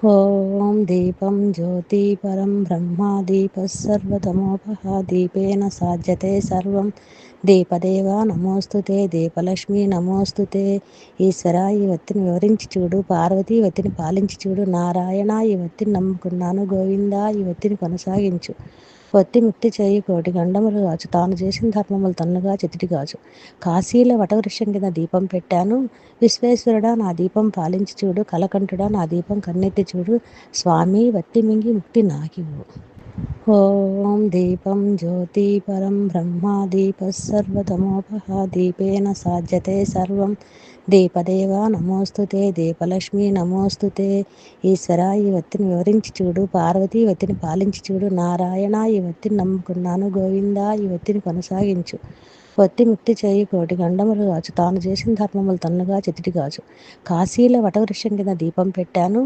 ॐ दीपं ज्योति परं ब्रह्म दीपः सर्वतमोपः दीपेन साज्यते सर्वं దీపదేవా నమోస్తుతే దీపలక్ష్మి నమోస్తుతే. ఈశ్వర ఈ వత్తిని వివరించి చూడు, పార్వతీ వత్తిని పాలించి చూడు, నారాయణ ఈ వత్తిని నమ్ముకున్నాను, గోవిందా ఈ వత్తిని కొనసాగించు. వత్తి ముక్తి చేయి కోటి గండములు కాచు, తాను చేసిన ధర్మములు తన్నుగా చితిటి కాచు. కాశీలో వటవృక్షం కింద దీపం పెట్టాను, విశ్వేశ్వరుడా నా దీపం పాలించి చూడు, కలకంఠుడా నా దీపం కన్నెత్తి చూడు, స్వామి వత్తి మింగి ముక్తి నాకివ్వు. ఓం దీపం జ్యోతి పరం బ్రహ్మ దీపः సర్వతమోపః దీపేన సాజ్యతే సర్వం దీపదేవా నమోస్తుతే దీపలక్ష్మి నమోస్తుతే. ఈశ్వర ఈ వత్తిని వివరించి చూడు, పార్వతీ వత్తిని పాలించి చూడు, నారాయణ ఈ వత్తిని నమ్ముకున్నాను, గోవిందా ఈ వత్తిని కొనసాగించు. వత్తి ముక్తి చేయి కోటి గండములు కాచు, తాను చేసిన ధర్మములు తన్నుగా చితిటి కాచు. కాశీలో వటవృక్షం కింద దీపం పెట్టాను,